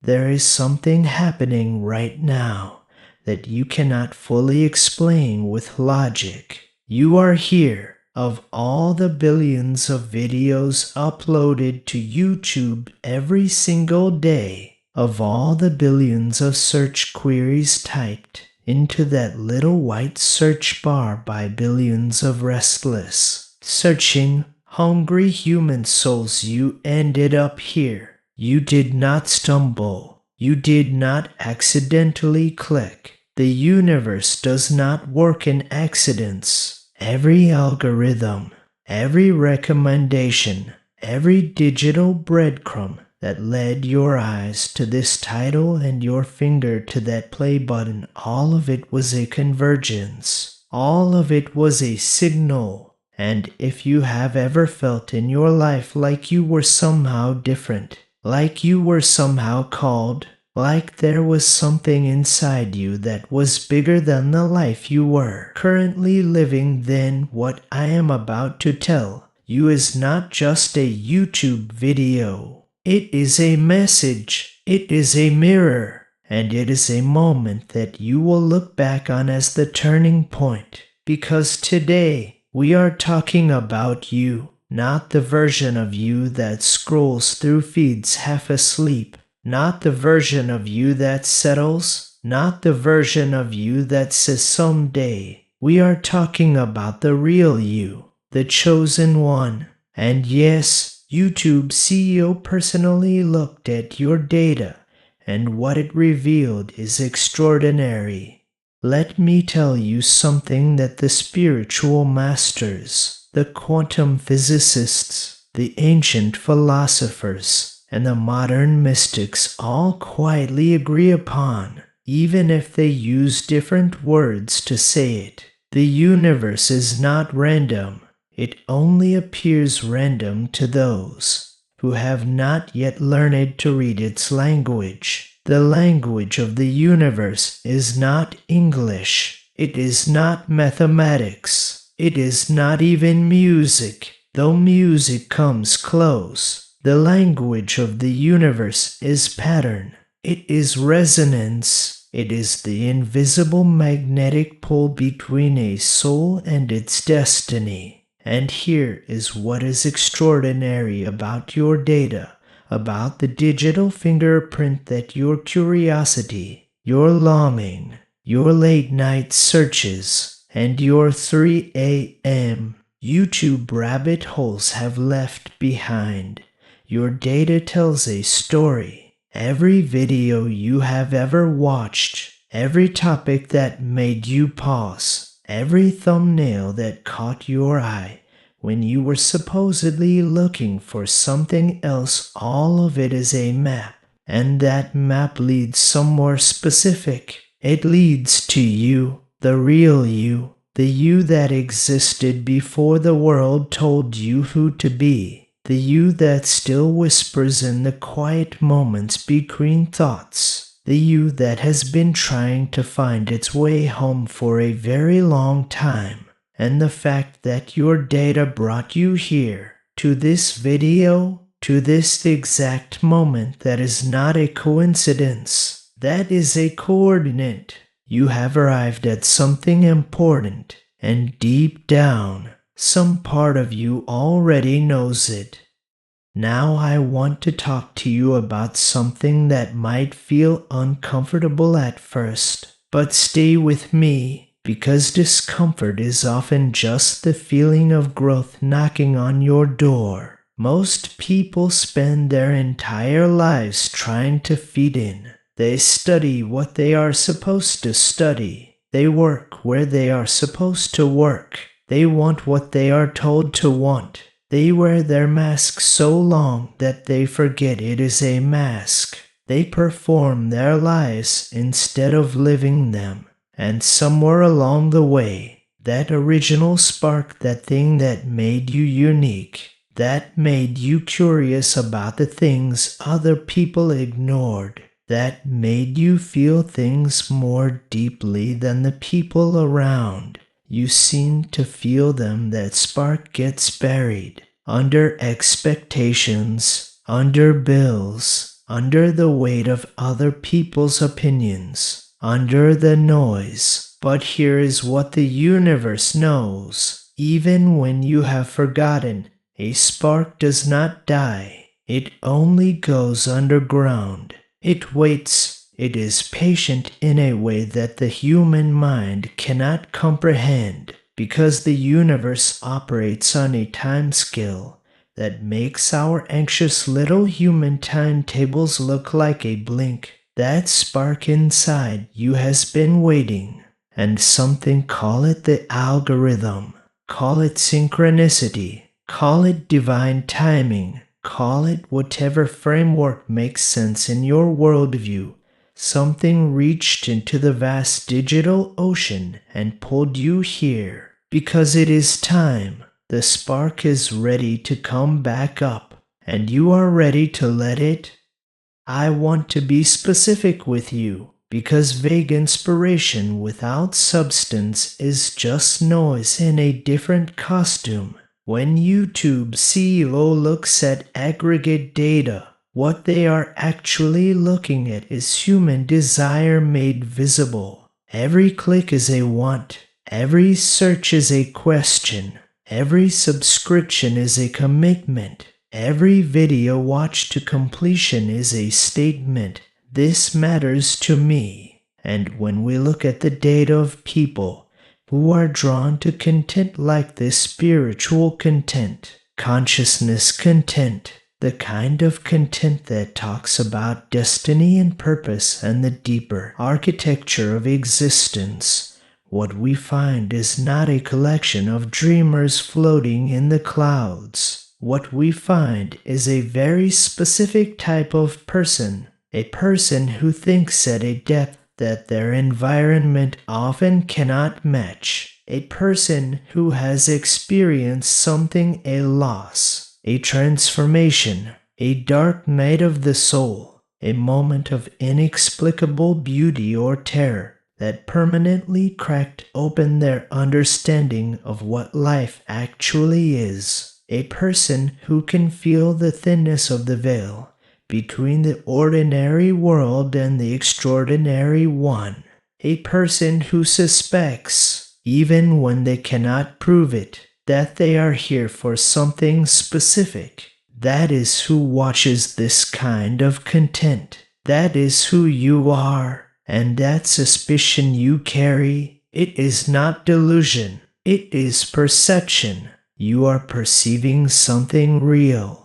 There is something happening right now that you cannot fully explain with logic. You are here. Of all the billions of videos uploaded to YouTube every single day, of all the billions of search queries typed into that little white search bar by billions of restless, searching, hungry human souls, you ended up here. You did not stumble. You did not accidentally click. The universe does not work in accidents. Every algorithm, every recommendation, every digital breadcrumb that led your eyes to this title and your finger to that play button, all of it was a convergence. All of it was a signal. And if you have ever felt in your life like you were somehow different, like you were somehow called, like there was something inside you that was bigger than the life you were currently living, then what I am about to tell you is not just a YouTube video. It is a message. It is a mirror. And it is a moment that you will look back on as the turning point. Because today we are talking about you, not the version of you that scrolls through feeds half asleep. Not the version of you that settles, not the version of you that says someday. We are talking about the real you, the chosen one. And yes, YouTube CEO personally looked at your data, and what it revealed is extraordinary. Let me tell you something that the spiritual masters, the quantum physicists, the ancient philosophers, and the modern mystics all quietly agree upon, even if they use different words to say it. The universe is not random. It only appears random to those who have not yet learned to read its language. The language of the universe is not English. It is not mathematics. It is not even music, though music comes close. The language of the universe is pattern. It is resonance. It is the invisible magnetic pull between a soul and its destiny. And here is what is extraordinary about your data, about the digital fingerprint that your curiosity, your longing, your late night searches, and your 3 a.m. YouTube rabbit holes have left behind. Your data tells a story. Every video you have ever watched, every topic that made you pause, every thumbnail that caught your eye when you were supposedly looking for something else, all of it is a map. And that map leads somewhere specific. It leads to you, the real you, the you that existed before the world told you who to be. The you that still whispers in the quiet moments between thoughts. The you that has been trying to find its way home for a very long time. And the fact that your data brought you here, to this video, to this exact moment, that is not a coincidence. That is a coordinate. You have arrived at something important, and deep down, some part of you already knows it. Now I want to talk to you about something that might feel uncomfortable at first, but stay with me, because discomfort is often just the feeling of growth knocking on your door. Most people spend their entire lives trying to fit in. They study what they are supposed to study. They work where they are supposed to work. They want what they are told to want. They wear their mask so long that they forget it is a mask. They perform their lives instead of living them. And somewhere along the way, that original spark, that thing that made you unique, that made you curious about the things other people ignored, that made you feel things more deeply than the people around. You seem to feel them. That spark gets buried under expectations, under bills, under the weight of other people's opinions, under the noise. But here is what the universe knows. Even when you have forgotten, a spark does not die. It only goes underground. It waits. It is patient in a way that the human mind cannot comprehend, because the universe operates on a time scale that makes our anxious little human timetables look like a blink. That spark inside you has been waiting, and something, call it the algorithm, call it synchronicity, call it divine timing, call it whatever framework makes sense in your worldview. Something reached into the vast digital ocean and pulled you here, because it is time. The spark is ready to come back up, and you are ready to let it. I want to be specific with you, because vague inspiration without substance is just noise in a different costume. When YouTube CEO looks at aggregate data, what they are actually looking at is human desire made visible. Every click is a want, every search is a question, every subscription is a commitment, every video watched to completion is a statement. This matters to me. And when we look at the data of people who are drawn to content like this spiritual content, consciousness content, the kind of content that talks about destiny and purpose and the deeper architecture of existence, what we find is not a collection of dreamers floating in the clouds. What we find is a very specific type of person, a person who thinks at a depth that their environment often cannot match, a person who has experienced something, a loss, a transformation, a dark night of the soul, a moment of inexplicable beauty or terror that permanently cracked open their understanding of what life actually is, a person who can feel the thinness of the veil between the ordinary world and the extraordinary one, a person who suspects, even when they cannot prove it, that they are here for something specific. That is who watches this kind of content. That is who you are, and that suspicion you carry, it is not delusion, it is perception. You are perceiving something real.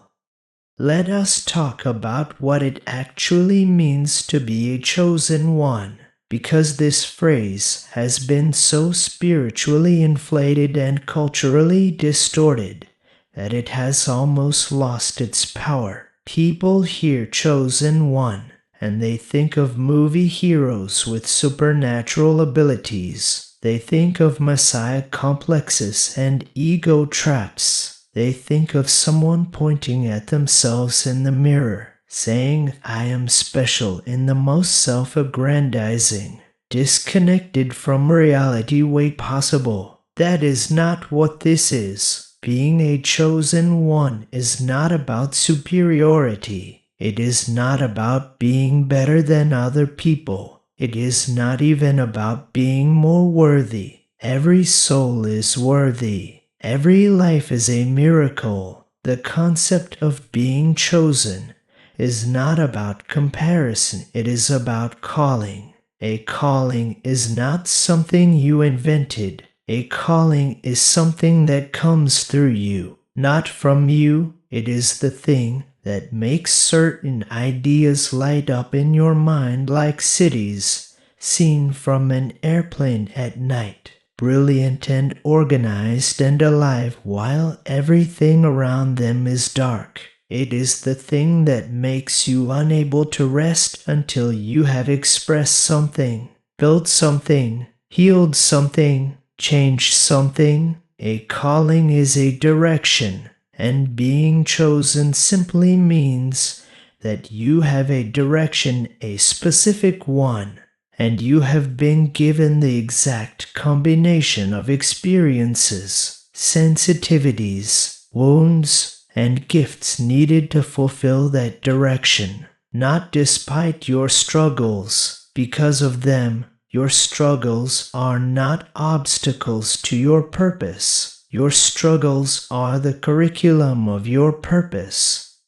Let us talk about what it actually means to be a chosen one, because this phrase has been so spiritually inflated and culturally distorted that it has almost lost its power. People hear chosen one, and they think of movie heroes with supernatural abilities. They think of messiah complexes and ego traps. They think of someone pointing at themselves in the mirror, saying, I am special, in the most self-aggrandizing, disconnected from reality way possible. That is not what this is. Being a chosen one is not about superiority. It is not about being better than other people. It is not even about being more worthy. Every soul is worthy. Every life is a miracle. The concept of being chosen is not about comparison. It is about calling. A calling is not something you invented. A calling is something that comes through you, not from you. It is the thing that makes certain ideas light up in your mind like cities seen from an airplane at night, brilliant and organized and alive while everything around them is dark. It is the thing that makes you unable to rest until you have expressed something, built something, healed something, changed something. A calling is a direction, and being chosen simply means that you have a direction, a specific one, and you have been given the exact combination of experiences, sensitivities, wounds, and gifts needed to fulfill that direction. not despite your struggles. Because of them, your struggles are not obstacles to your purpose. Your struggles are the curriculum of your purpose.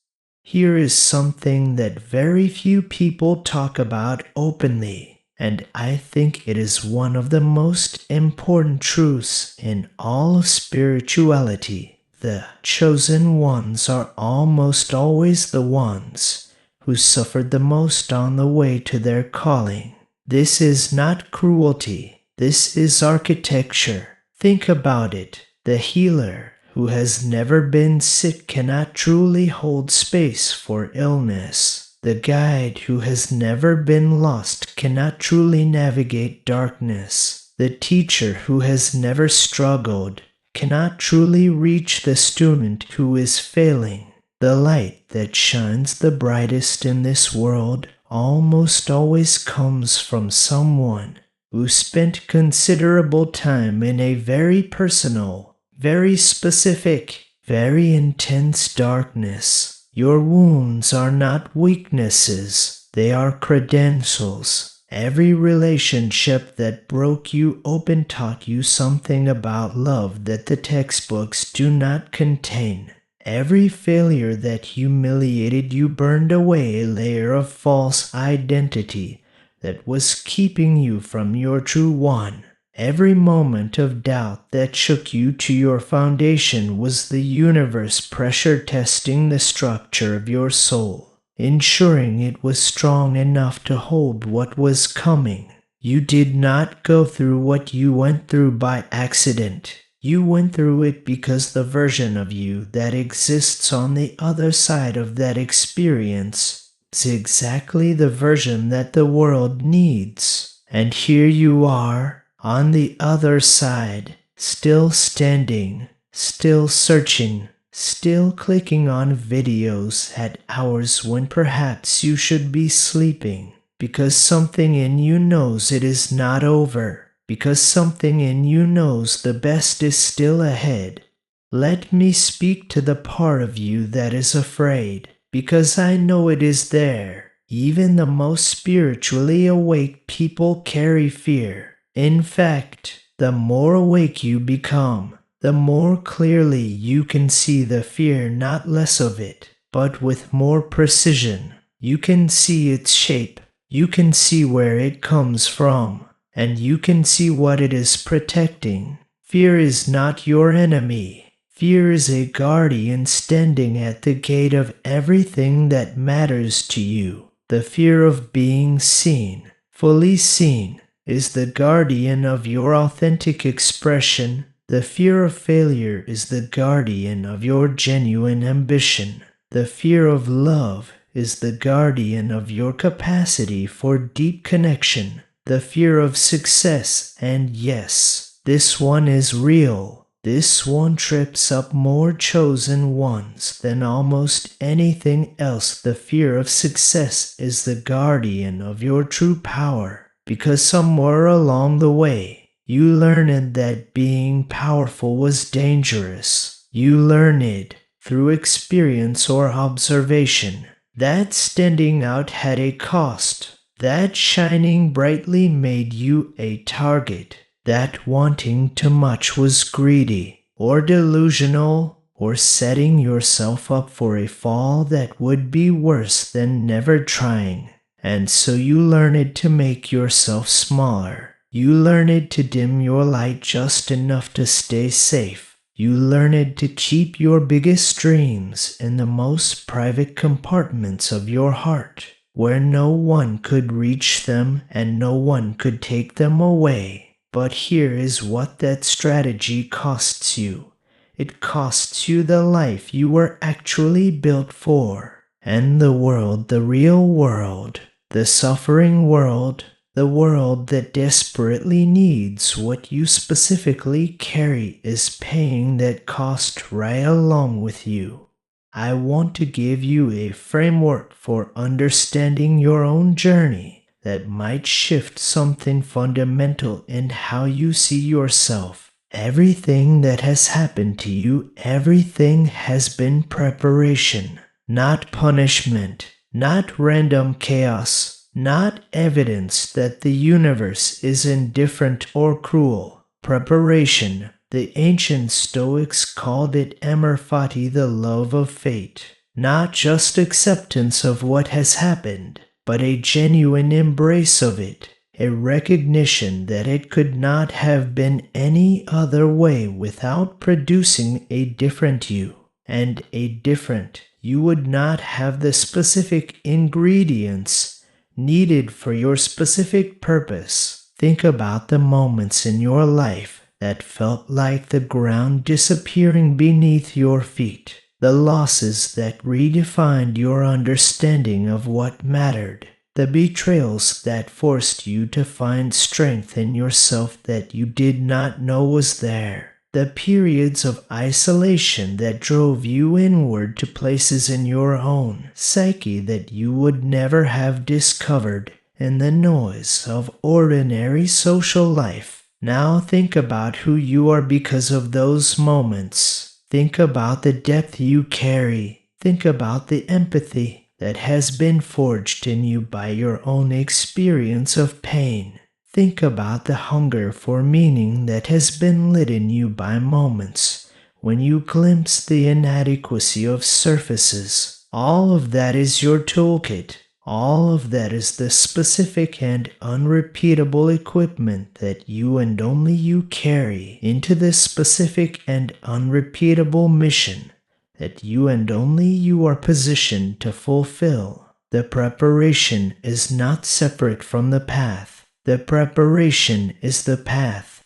Here is something that very few people talk about openly, and I think it is one of the most important truths in all of spirituality. The chosen ones are almost always the ones who suffered the most on the way to their calling. This is not cruelty. This is architecture. Think about it. The healer who has never been sick cannot truly hold space for illness. The guide who has never been lost cannot truly navigate darkness. The teacher who has never struggled cannot truly reach the student who is failing. The light that shines the brightest in this world almost always comes from someone who spent considerable time in a very personal, very specific, very intense darkness. Your wounds are not weaknesses, they are credentials. Every relationship that broke you open taught you something about love that the textbooks do not contain. Every failure that humiliated you burned away a layer of false identity that was keeping you from your true one. Every moment of doubt that shook you to your foundation was the universe pressure testing the structure of your soul, ensuring it was strong enough to hold what was coming. You did not go through what you went through by accident. You went through it because the version of you that exists on the other side of that experience is exactly the version that the world needs. And here you are, on the other side, still standing, still searching, still clicking on videos at hours when perhaps you should be sleeping, because something in you knows it is not over. Because something in you knows the best is still ahead. Let me speak to the part of you that is afraid, because I know it is there. Even the most spiritually awake people carry fear. In fact, the more awake you become, the more clearly you can see the fear, not less of it, but with more precision. You can see its shape. You can see where it comes from. And you can see what it is protecting. Fear is not your enemy. Fear is a guardian standing at the gate of everything that matters to you. The fear of being seen, fully seen, is the guardian of your authentic expression. The fear of failure is the guardian of your genuine ambition. The fear of love is the guardian of your capacity for deep connection. The fear of success, and yes, this one is real. This one trips up more chosen ones than almost anything else. The fear of success is the guardian of your true power, because somewhere along the way, you learned that being powerful was dangerous. You learned it through experience or observation. That standing out had a cost. That shining brightly made you a target. That wanting too much was greedy, or delusional, or setting yourself up for a fall that would be worse than never trying. And so you learned to make yourself smaller. You learned to dim your light just enough to stay safe. You learned to keep your biggest dreams in the most private compartments of your heart, where no one could reach them and no one could take them away. But here is what that strategy costs you. It costs you the life you were actually built for, and the world, the real world, the suffering world, the world that desperately needs what you specifically carry is paying that cost right along with you. I want to give you a framework for understanding your own journey that might shift something fundamental in how you see yourself. Everything that has happened to you, everything has been preparation, not punishment. not random chaos, not evidence that the universe is indifferent or cruel. Preparation. The ancient Stoics called it amor fati, the love of fate. Not just acceptance of what has happened, but a genuine embrace of it, a recognition that it could not have been any other way without producing a different you. And a different you would not have the specific ingredients needed for your specific purpose. Think about the moments in your life that felt like the ground disappearing beneath your feet, the losses that redefined your understanding of what mattered, the betrayals that forced you to find strength in yourself that you did not know was there, the periods of isolation that drove you inward to places in your own psyche that you would never have discovered in the noise of ordinary social life. Now think about who you are because of those moments. Think about the depth you carry. Think about the empathy that has been forged in you by your own experience of pain. Think about the hunger for meaning that has been lit in you by moments when you glimpse the inadequacy of surfaces. All of that is your toolkit. All of that is the specific and unrepeatable equipment that you and only you carry into the specific and unrepeatable mission that you and only you are positioned to fulfill. The preparation is not separate from the path. The preparation is the path.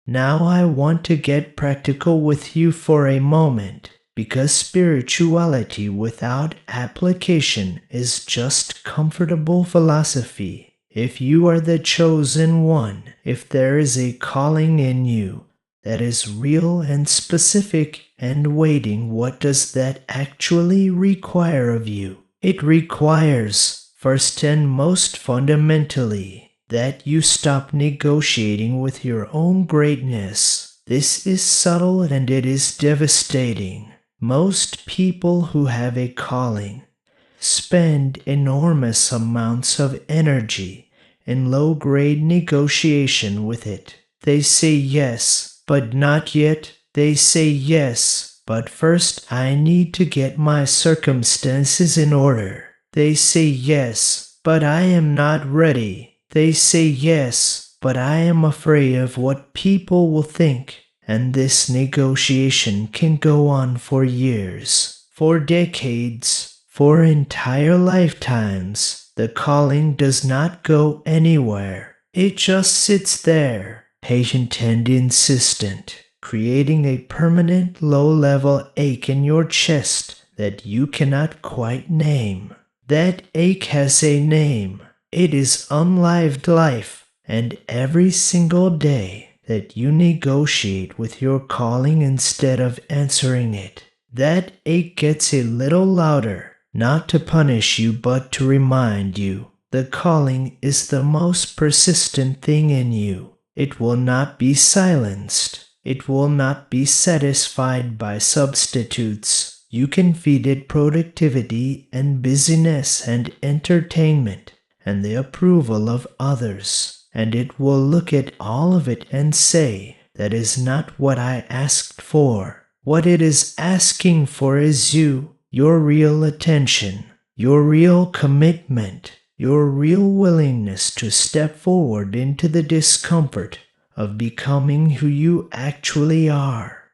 Now I want to get practical with you for a moment, because spirituality without application is just comfortable philosophy. If you are the chosen one, if there is a calling in you that is real and specific and waiting, what does that actually require of you? It requires, first and most fundamentally, that you stop negotiating with your own greatness. This is subtle and it is devastating. Most people who have a calling spend enormous amounts of energy in low-grade negotiation with it. They say yes, but not yet. They say yes, but first I need to get my circumstances in order. They say yes, but I am not ready. They say yes, but I am afraid of what people will think. And this negotiation can go on for years, for decades, for entire lifetimes. The calling does not go anywhere. It just sits there, patient and insistent, creating a permanent low-level ache in your chest that you cannot quite name. That ache has a name. It is unlived life, and every single day that you negotiate with your calling instead of answering it, that ache gets a little louder, not to punish you but to remind you. The calling is the most persistent thing in you. It will not be silenced. It will not be satisfied by substitutes. You can feed it productivity and busyness and entertainment and the approval of others. And it will look at all of it and say, that is not what I asked for. What it is asking for is you, your real attention, your real commitment, your real willingness to step forward into the discomfort of becoming who you actually are.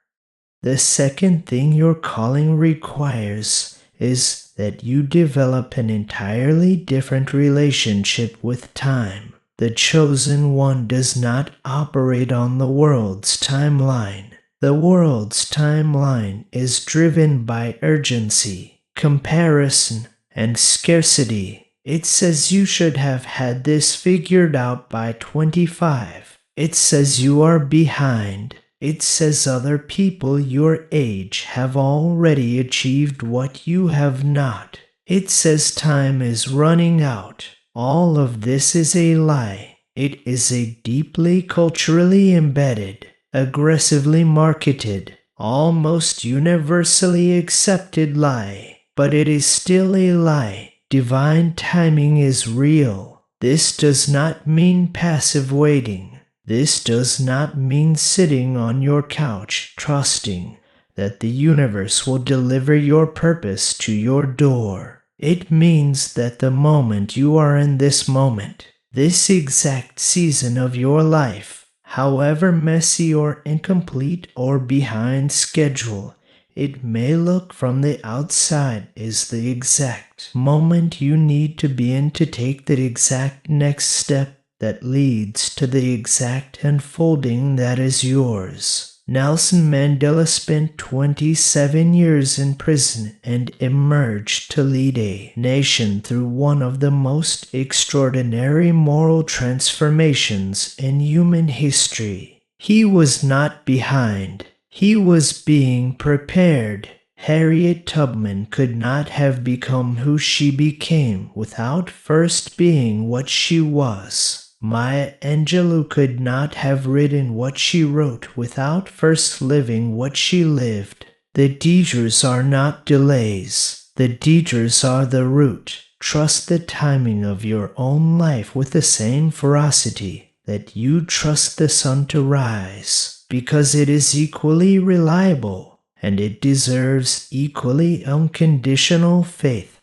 The second thing your calling requires is that you develop an entirely different relationship with time. The chosen one does not operate on the world's timeline. The world's timeline is driven by urgency, comparison, and scarcity. It says you should have had this figured out by 25. It says you are behind. It says other people your age have already achieved what you have not. It says time is running out. All of this is a lie. It is a deeply culturally embedded, aggressively marketed, almost universally accepted lie. But it is still a lie. Divine timing is real. This does not mean passive waiting. This does not mean sitting on your couch trusting that the universe will deliver your purpose to your door. It means that the moment you are in this moment, this exact season of your life, however messy or incomplete or behind schedule it may look from the outside, is the exact moment you need to be in to take the exact next step that leads to the exact unfolding that is yours. Nelson Mandela spent 27 years in prison and emerged to lead a nation through one of the most extraordinary moral transformations in human history. He was not behind. He was being prepared. Harriet Tubman could not have become who she became without first being what she was. Maya Angelou could not have written what she wrote without first living what she lived. The detours are not delays. The detours are the route. Trust the timing of your own life with the same ferocity that you trust the sun to rise, because it is equally reliable and it deserves equally unconditional faith.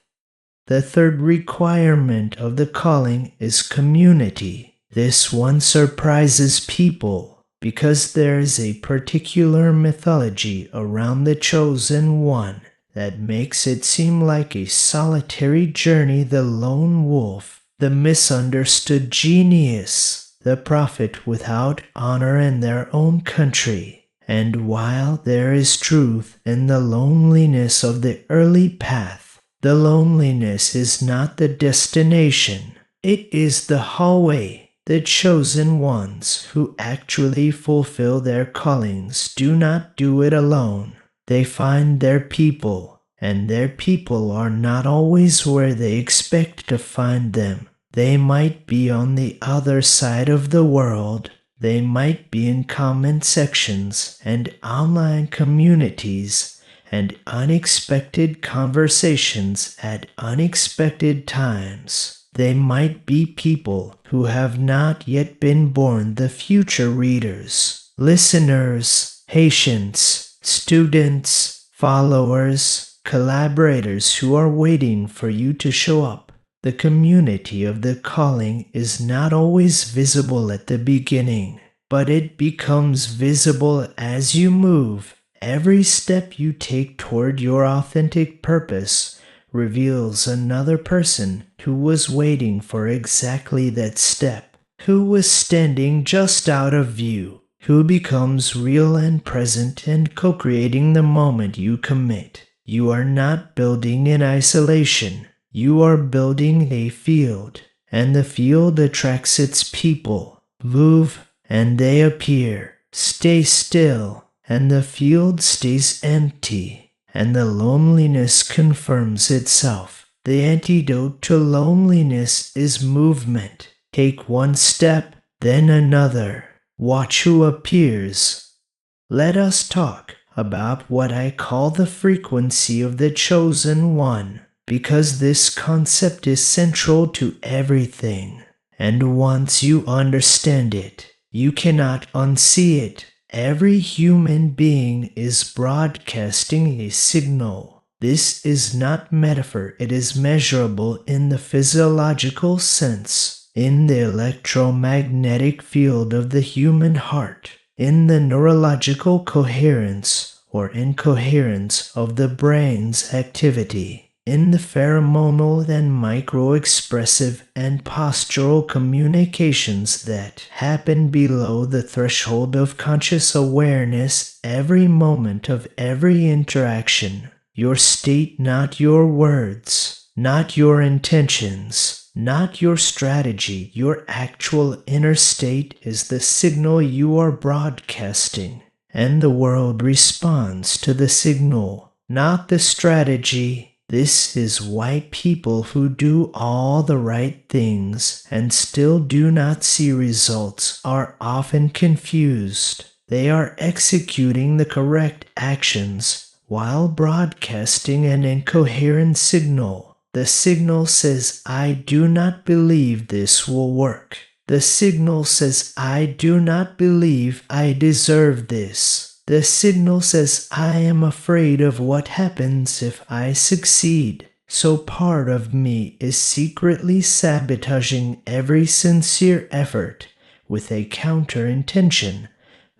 The third requirement of the calling is community. This one surprises people because there is a particular mythology around the chosen one that makes it seem like a solitary journey. The lone wolf, the misunderstood genius, the prophet without honor in their own country. And while there is truth in the loneliness of the early path, the loneliness is not the destination. It is the hallway. The chosen ones who actually fulfill their callings do not do it alone. They find their people, and their people are not always where they expect to find them. They might be on the other side of the world. They might be in comment sections and online communities and unexpected conversations at unexpected times. They might be people who have not yet been born, the future readers, listeners, patients, students, followers, collaborators who are waiting for you to show up. The community of the calling is not always visible at the beginning, but it becomes visible as you move. Every step you take toward your authentic purpose reveals another person who was waiting for exactly that step, who was standing just out of view, who becomes real and present and co-creating the moment you commit. You are not building in isolation. You are building a field, and the field attracts its people. Move, and they appear. Stay still, and the field stays empty. And the loneliness confirms itself. The antidote to loneliness is movement. Take one step, then another. Watch who appears. Let us talk about what I call the frequency of the chosen one, because this concept is central to everything. And once you understand it, you cannot unsee it. Every human being is broadcasting a signal. This is not metaphor, it is measurable in the physiological sense, in the electromagnetic field of the human heart, in the neurological coherence or incoherence of the brain's activity, in the pheromonal and micro-expressive and postural communications that happen below the threshold of conscious awareness every moment of every interaction. Your state, not your words, not your intentions, not your strategy. Your actual inner state is the signal you are broadcasting, and the world responds to the signal, not the strategy. This is why people who do all the right things and still do not see results are often confused. They are executing the correct actions while broadcasting an incoherent signal. The signal says, I do not believe this will work. The signal says, I do not believe I deserve this. The signal says, I am afraid of what happens if I succeed. So part of me is secretly sabotaging every sincere effort with a counter intention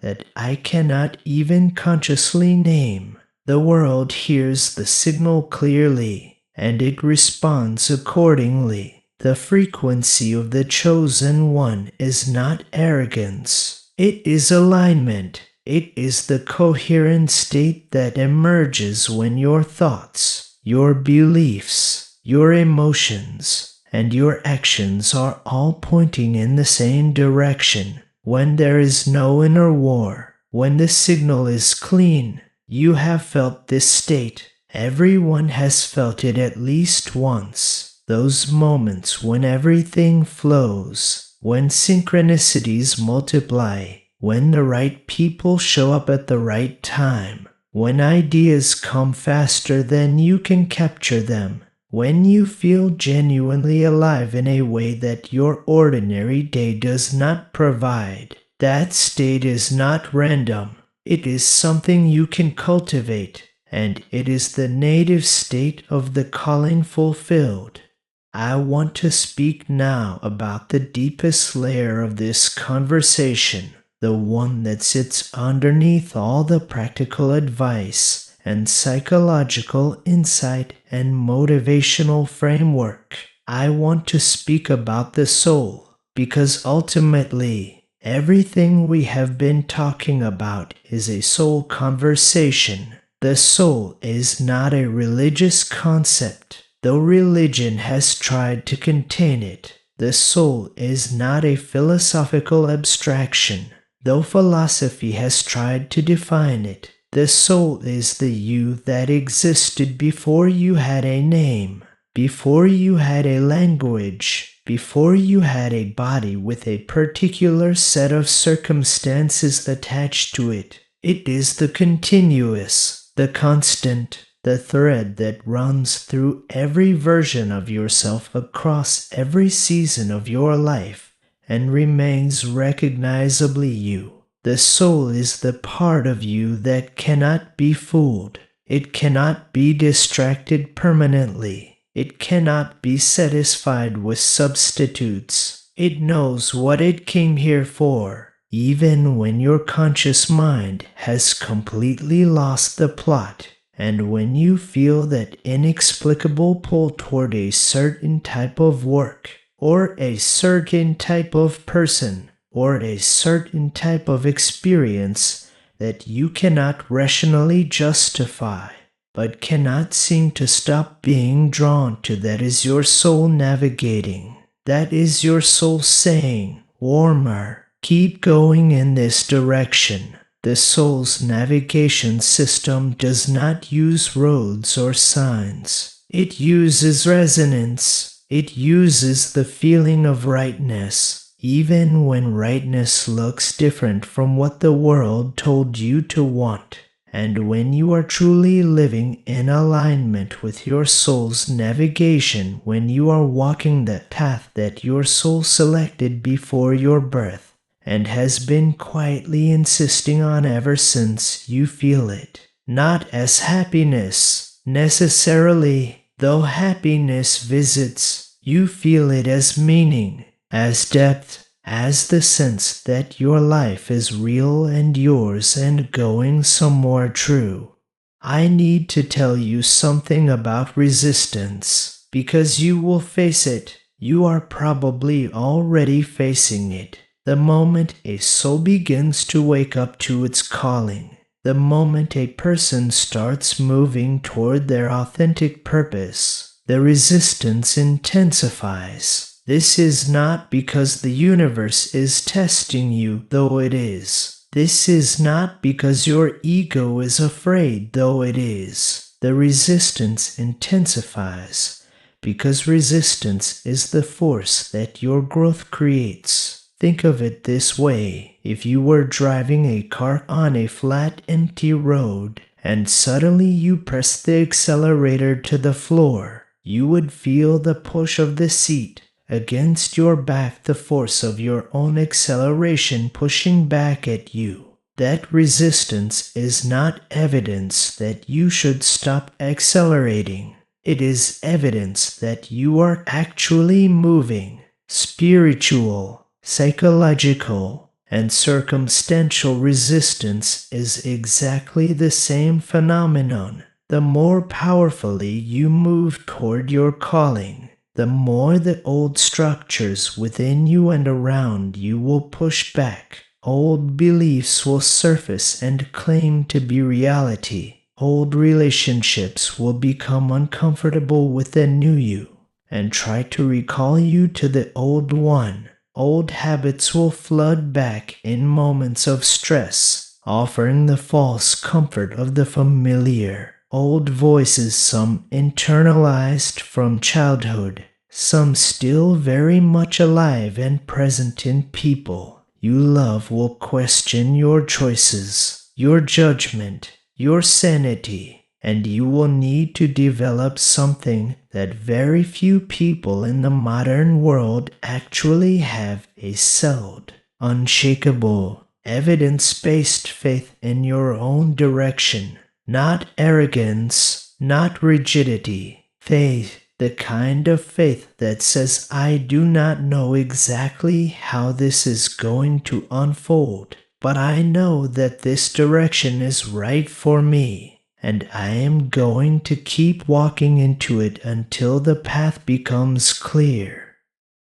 that I cannot even consciously name. The world hears the signal clearly, and it responds accordingly. The frequency of the chosen one is not arrogance. It is alignment. It is the coherent state that emerges when your thoughts, your beliefs, your emotions, and your actions are all pointing in the same direction. When there is no inner war, when the signal is clean, you have felt this state. Everyone has felt it at least once. Those moments when everything flows, when synchronicities multiply, when the right people show up at the right time, when ideas come faster than you can capture them, when you feel genuinely alive in a way that your ordinary day does not provide. That state is not random. It is something you can cultivate, and it is the native state of the calling fulfilled. I want to speak now about the deepest layer of this conversation, the one that sits underneath all the practical advice and psychological insight and motivational framework. I want to speak about the soul, because ultimately, everything we have been talking about is a soul conversation. The soul is not a religious concept, though religion has tried to contain it. The soul is not a philosophical abstraction, though philosophy has tried to define it. The soul is the you that existed before you had a name, before you had a language, before you had a body with a particular set of circumstances attached to it. It is the continuous, the constant, the thread that runs through every version of yourself across every season of your life and remains recognizably you. The soul is the part of you that cannot be fooled. It cannot be distracted permanently. It cannot be satisfied with substitutes. It knows what it came here for, even when your conscious mind has completely lost the plot, and when you feel that inexplicable pull toward a certain type of work, or a certain type of person, or a certain type of experience that you cannot rationally justify, but cannot seem to stop being drawn to. That is your soul navigating. That is your soul saying, warmer, keep going in this direction. The soul's navigation system does not use roads or signs. It uses resonance. It uses the feeling of rightness. Even when rightness looks different from what the world told you to want, and when you are truly living in alignment with your soul's navigation, when you are walking the path that your soul selected before your birth, and has been quietly insisting on ever since, you feel it, not as happiness, necessarily, though happiness visits, you feel it as meaning, as depth, as the sense that your life is real and yours and going somewhere true. I need to tell you something about resistance, because you will face it. You are probably already facing it. The moment a soul begins to wake up to its calling, the moment a person starts moving toward their authentic purpose, the resistance intensifies. This is not because the universe is testing you, though it is. This is not because your ego is afraid, though it is. The resistance intensifies because resistance is the force that your growth creates. Think of it this way: if you were driving a car on a flat, empty road, and suddenly you press the accelerator to the floor, You would feel the push of the seat against your back, the force of your own acceleration pushing back at you. That resistance is not evidence that you should stop accelerating. It is evidence that you are actually moving. Spiritual, psychological, and circumstantial resistance is exactly the same phenomenon. The more powerfully you move toward your calling, the more the old structures within you and around you will push back. Old beliefs will surface and claim to be reality. Old relationships will become uncomfortable with the new you and try to recall you to the old one. Old habits will flood back in moments of stress, offering the false comfort of the familiar. Old voices, some internalized from childhood, some still very much alive and present in people you love, will question your choices, your judgment, your sanity, and you will need to develop something that very few people in the modern world actually have: a settled, unshakable, evidence-based faith in your own direction. Not arrogance, not rigidity. Faith, the kind of faith that says, I do not know exactly how this is going to unfold, but I know that this direction is right for me, and I am going to keep walking into it until the path becomes clear.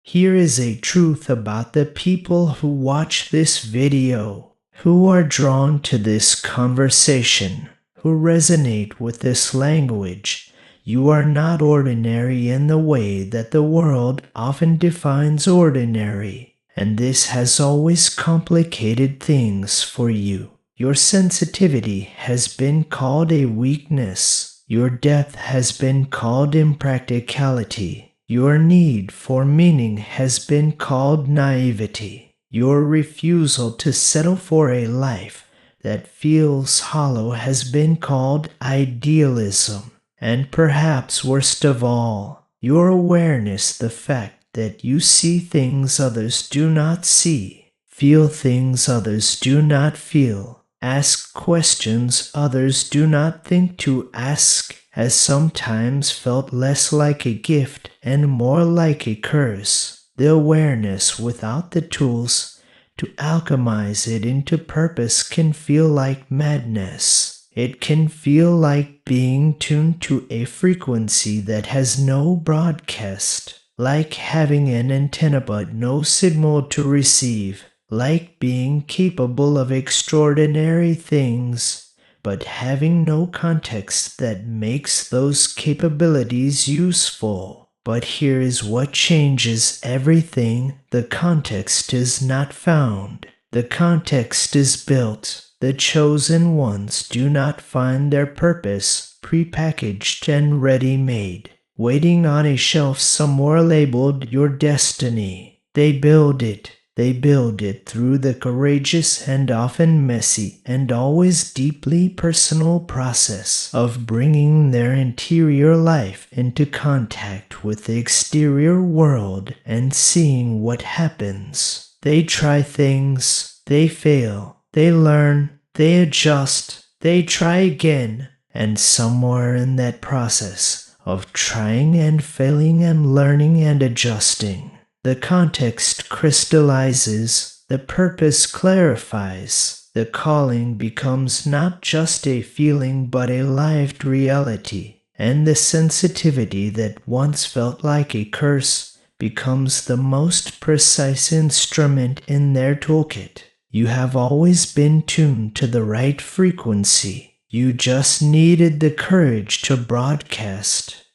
Here is a truth about the people who watch this video, who are drawn to this conversation, who resonate with this language. You are not ordinary in the way that the world often defines ordinary, and this has always complicated things for you. Your sensitivity has been called a weakness. Your depth has been called impracticality. Your need for meaning has been called naivety. Your refusal to settle for a life that feels hollow has been called idealism. And perhaps worst of all, your awareness, the fact that you see things others do not see, feel things others do not feel, ask questions others do not think to ask, has sometimes felt less like a gift and more like a curse. The awareness without the tools to alchemize it into purpose can feel like madness. It can feel like being tuned to a frequency that has no broadcast, like having an antenna but no signal to receive, like being capable of extraordinary things, but having no context that makes those capabilities useful. But here is what changes everything: the context is not found. The context is built. The chosen ones do not find their purpose prepackaged and ready-made, waiting on a shelf somewhere labeled your destiny. They build it. They build it through the courageous and often messy and always deeply personal process of bringing their interior life into contact with the exterior world and seeing what happens. They try things, they fail, they learn, they adjust, they try again, and somewhere in that process of trying and failing and learning and adjusting, the context crystallizes, the purpose clarifies, the calling becomes not just a feeling but a lived reality, and the sensitivity that once felt like a curse becomes the most precise instrument in their toolkit. You have always been tuned to the right frequency. You just needed the courage to broadcast.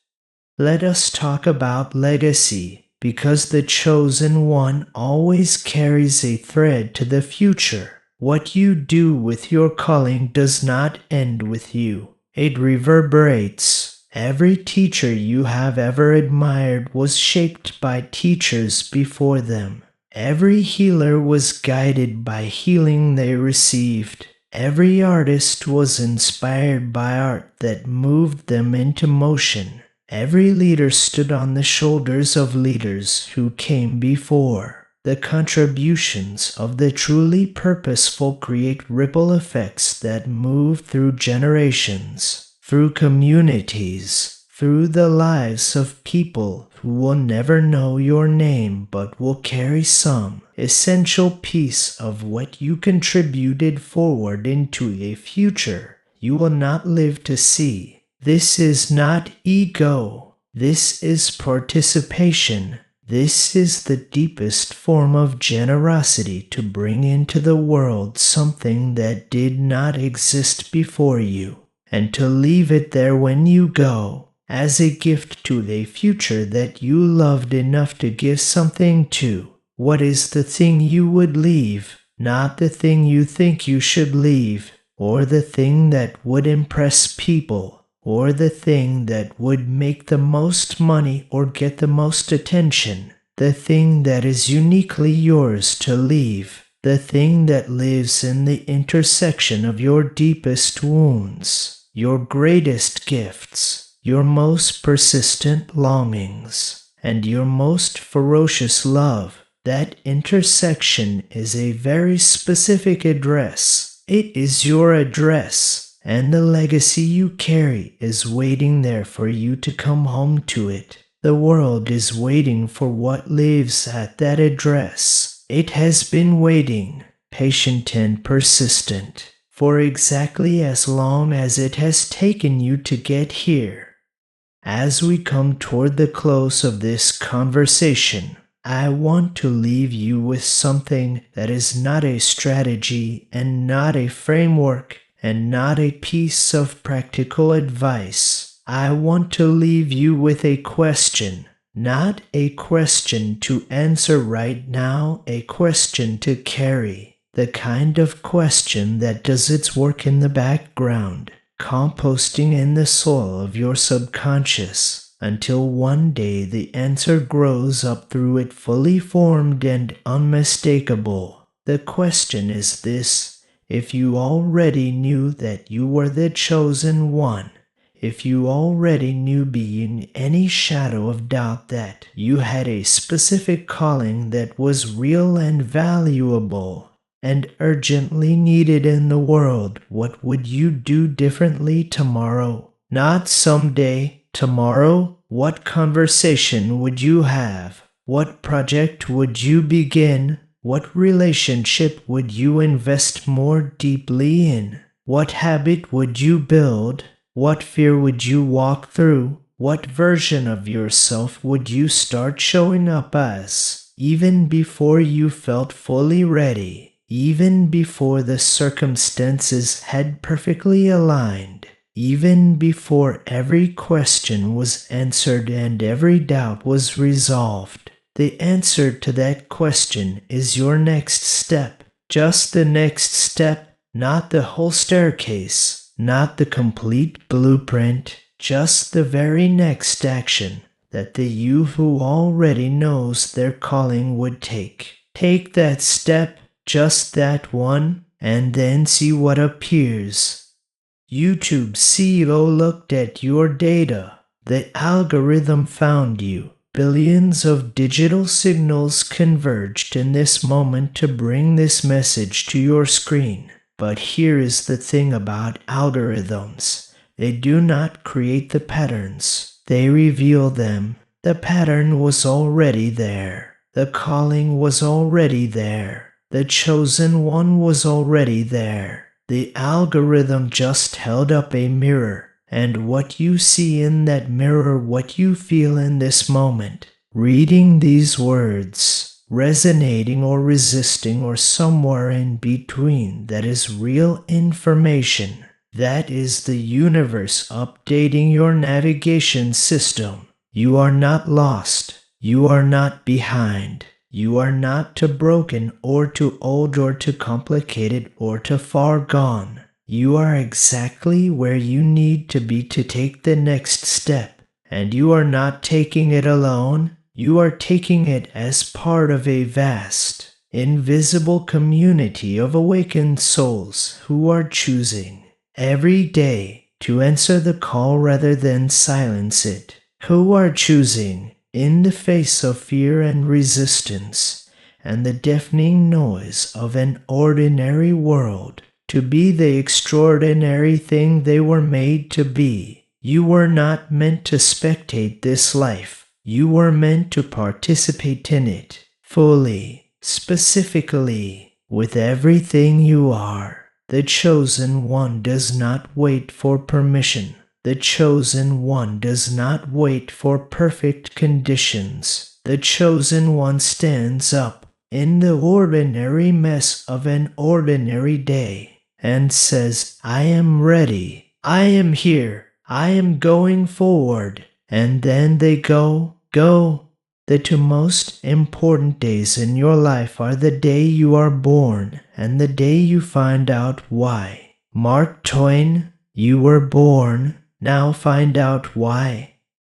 Let us talk about legacy, because the chosen one always carries a thread to the future. What you do with your calling does not end with you. It reverberates. Every teacher you have ever admired was shaped by teachers before them. Every healer was guided by healing they received. Every artist was inspired by art that moved them into motion. Every leader stood on the shoulders of leaders who came before. The contributions of the truly purposeful create ripple effects that move through generations, through communities, through the lives of people who will never know your name but will carry some essential piece of what you contributed forward into a future you will not live to see. This is not ego. This is participation. This is the deepest form of generosity, to bring into the world something that did not exist before you, and to leave it there when you go, as a gift to a future that you loved enough to give something to. What is the thing you would leave? Not the thing you think you should leave, or the thing that would impress people, or the thing that would make the most money or get the most attention. The thing that is uniquely yours to leave. The thing that lives in the intersection of your deepest wounds, your greatest gifts, your most persistent longings, and your most ferocious love. That intersection is a very specific address. It is your address. And the legacy you carry is waiting there for you to come home to it. The world is waiting for what lives at that address. It has been waiting, patient and persistent, for exactly as long as it has taken you to get here. As we come toward the close of this conversation, I want to leave you with something that is not a strategy and not a framework, and not a piece of practical advice. I want to leave you with a question, not a question to answer right now, a question to carry. The kind of question that does its work in the background, composting in the soil of your subconscious, until one day the answer grows up through it fully formed and unmistakable. The question is this: if you already knew that you were the chosen one, if you already knew beyond any shadow of doubt that you had a specific calling that was real and valuable and urgently needed in the world, what would you do differently tomorrow? Not someday, tomorrow. What conversation would you have? What project would you begin? What relationship would you invest more deeply in? What habit would you build? What fear would you walk through? What version of yourself would you start showing up as, even before you felt fully ready, even before the circumstances had perfectly aligned, even before every question was answered and every doubt was resolved? The answer to that question is your next step. Just the next step, not the whole staircase, not the complete blueprint, just the very next action that the you who already knows their calling would take. Take that step, just that one, and then see what appears. YouTube CEO looked at your data. The algorithm found you. Billions of digital signals converged in this moment to bring this message to your screen. But here is the thing about algorithms. They do not create the patterns. They reveal them. The pattern was already there. The calling was already there. The chosen one was already there. The algorithm just held up a mirror. And what you see in that mirror, what you feel in this moment, reading these words, resonating or resisting or somewhere in between, that is real information. That is the universe updating your navigation system. You are not lost. You are not behind. You are not too broken or too old or too complicated or too far gone. You are exactly where you need to be to take the next step, and you are not taking it alone. You are taking it as part of a vast, invisible community of awakened souls who are choosing every day to answer the call rather than silence it, who are choosing, in the face of fear and resistance, and the deafening noise of an ordinary world, to be the extraordinary thing they were made to be. You were not meant to spectate this life. You were meant to participate in it, fully, specifically, with everything you are. The chosen one does not wait for permission. The chosen one does not wait for perfect conditions. The chosen one stands up in the ordinary mess of an ordinary day and says, I am ready. I am here. I am going forward. And then they go. The two most important days in your life are the day you are born and the day you find out why. Mark Twain, you were born. Now find out why.